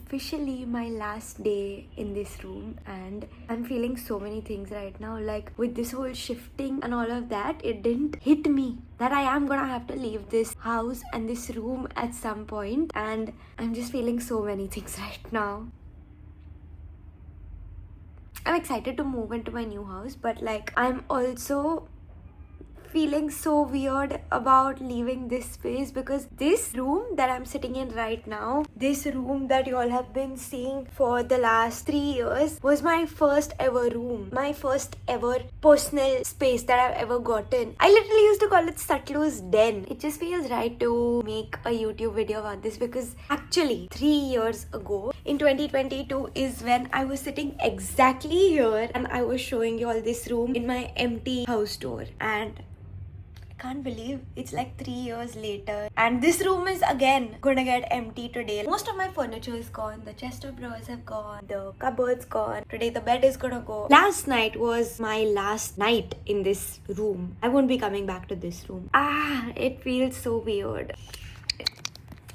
officially my last day in this room and I'm feeling so many things right now. Like with this whole shifting and all of that, it didn't hit me that I am gonna have to leave this house and this room at some point, and I'm just feeling so many things right now. I'm excited to move into my new house, but like I'm also feeling so weird about leaving this space, because this room that I'm sitting in right now, this room that you all have been seeing for the last 3 years, was my first ever room, my first ever personal space that I've ever gotten. I literally used to call it Satlu's den. It just feels right to make a YouTube video about this, because actually 3 years ago in 2022 is when I was sitting exactly here and I was showing you all this room in my empty house tour, and can't believe it's like 3 years later and this room is again gonna get empty today. Most of my furniture is gone, the chest of drawers have gone, the cupboard's gone, today the bed is gonna go. Last night was my last night in this room. I won't be coming back to this room. It feels so weird.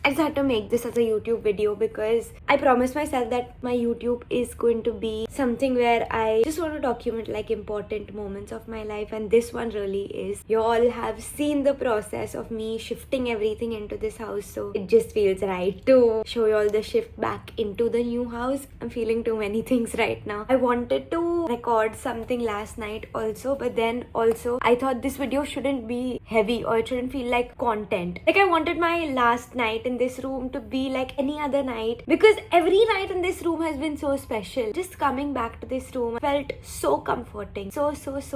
I just had to make this as a YouTube video because I promised myself that my YouTube is going to be something where I just want to document like important moments of my life, and this one really is. You all have seen the process of me shifting everything into this house, so it just feels right to show you all the shift back into the new house. I'm feeling too many things right now. I wanted to record something last night also, but then also I thought this video shouldn't be heavy or it shouldn't feel like content. Like I wanted my last night in this room to be like any other night, because every night in this room has been so special. Just coming back to this room felt so comforting, so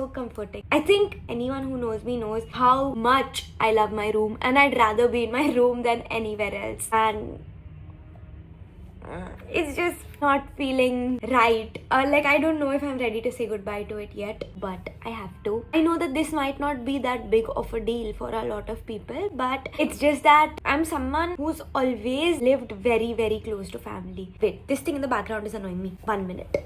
comforting. I think anyone who knows me knows how much I love my room and I'd rather be in my room than anywhere else, and it's just not feeling right. Like I don't know if I'm ready to say goodbye to it yet, but I have to. I know that this might not be that big of a deal for a lot of people, but it's just that I'm someone who's always lived very close to family. Wait, this thing in the background is annoying me. 1 minute.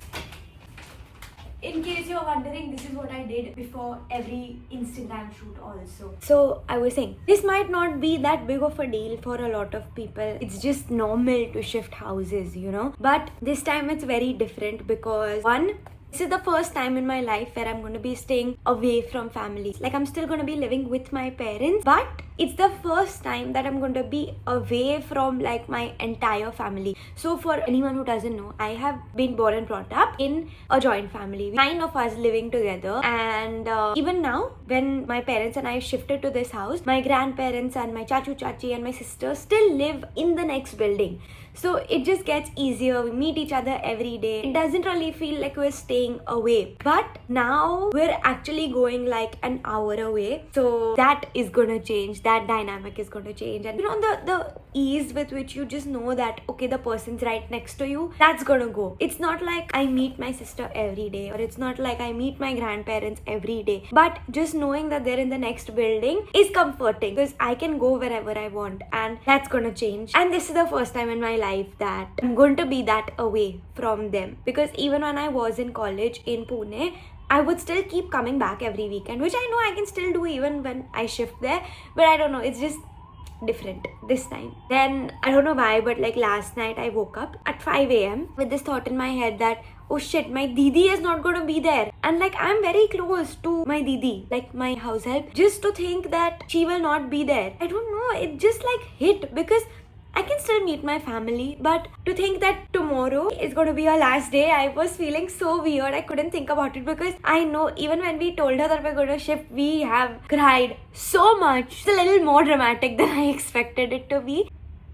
In case you're wondering, this is what I did before every Instagram shoot also. So I was saying, this might not be that big of a deal for a lot of people. It's just normal to shift houses, you know. But this time it's very different because one, this is the first time in my life where I'm going to be staying away from family. Like I'm still going to be living with my parents, but it's the first time that I'm going to be away from like my entire family. So for anyone who doesn't know, I have been born and brought up in a joint family. 9 of us living together, and even now when my parents and I shifted to this house, my grandparents and my chachu chachi and my sister still live in the next building. So it just gets easier. We meet each other every day. It doesn't really feel like we're staying away. But now we're actually going like an hour away. So that is gonna change. That dynamic is gonna change. And you know, the ease with which you just know that, okay, the person's right next to you, that's gonna go. It's not like I meet my sister every day, or it's not like I meet my grandparents every day. But just knowing that they're in the next building is comforting, because I can go wherever I want, and that's gonna change. And this is the first time in my life that I'm going to be that away from them, because even when I was in college in Pune, I would still keep coming back every weekend, which I know I can still do even when I shift there, but I don't know, it's just different this time. Then I don't know why, but like last night I woke up at 5 a.m. with this thought in my head that, oh shit, my didi is not gonna be there. And like I'm very close to my didi, like my house help. Just to think that she will not be there, I don't know, it just like hit, because I can still meet my family, but to think that tomorrow is going to be our last day, I was feeling so weird. I couldn't think about it, because I know even when we told her that we're going to shift, we have cried so much. It's a little more dramatic than I expected it to be.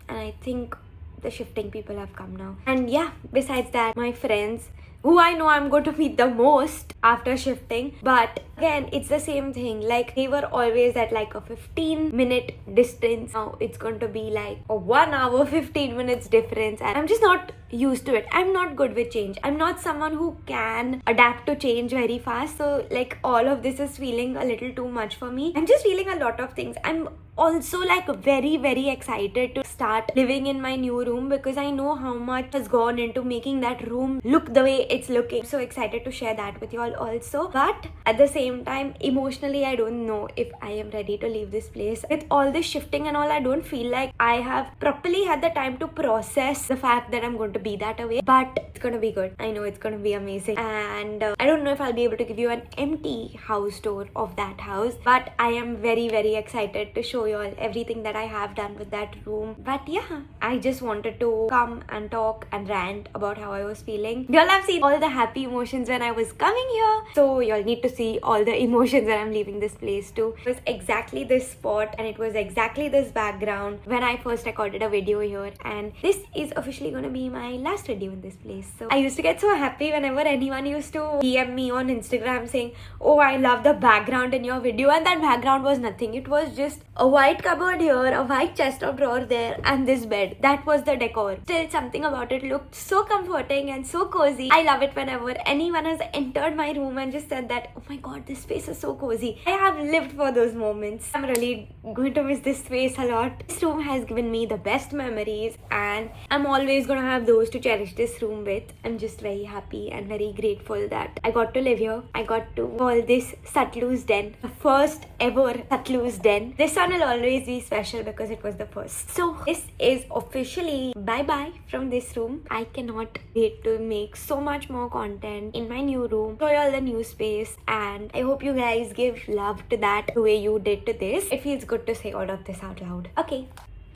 And I think the shifting people have come now. And yeah, besides that, my friends, who I know I'm going to meet the most after shifting. But again, it's the same thing. Like they were always at like a 15-minute distance. Now it's going to be like a 1 hour, 15 minutes difference. And I'm just not used to it. I'm not good with change. I'm not someone who can adapt to change very fast. So like all of this is feeling a little too much for me. I'm just feeling a lot of things. I'm also like very excited to start living in my new room, because I know how much has gone into making that room look the way it's looking. So excited to share that with you all also. But at the same time, emotionally, I don't know if I am ready to leave this place. With all this shifting and all, I don't feel like I have properly had the time to process the fact that I'm going to be that away, but it's gonna be good. I know it's gonna be amazing. And I don't know if I'll be able to give you an empty house tour of that house, but I am very, very excited to show you all everything that I have done with that room. But yeah, I just wanted to come and talk and rant about how I was feeling. Y'all have seen all the happy emotions when I was coming here, so y'all need to see all the emotions when I'm leaving this place too. It was exactly this spot and it was exactly this background when I first recorded a video here, and this is officially gonna be my last video in this place. So I used to get so happy whenever anyone used to DM me on Instagram saying, oh, I love the background in your video, and that background was nothing. It was just a white cupboard here, a white chest of drawer there, and this bed. That was the decor. Still, something about it looked so comforting and so cozy. I love it whenever anyone has entered my room and just said that, oh my god, this space is so cozy. I have lived for those moments. I'm really going to miss this space a lot. This room has given me the best memories, and I'm always gonna have those to cherish this room with. I'm just very happy and very grateful that I got to live here. I got to call this Satlu's Den, the first ever Satlu's Den. This one will always be special because it was the first. So this is officially bye-bye from this room. I cannot wait to make so much more content in my new room, show you all the new space, and I hope you guys give love to that the way you did to this. It feels good to say all of this out loud. Okay,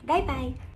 bye-bye.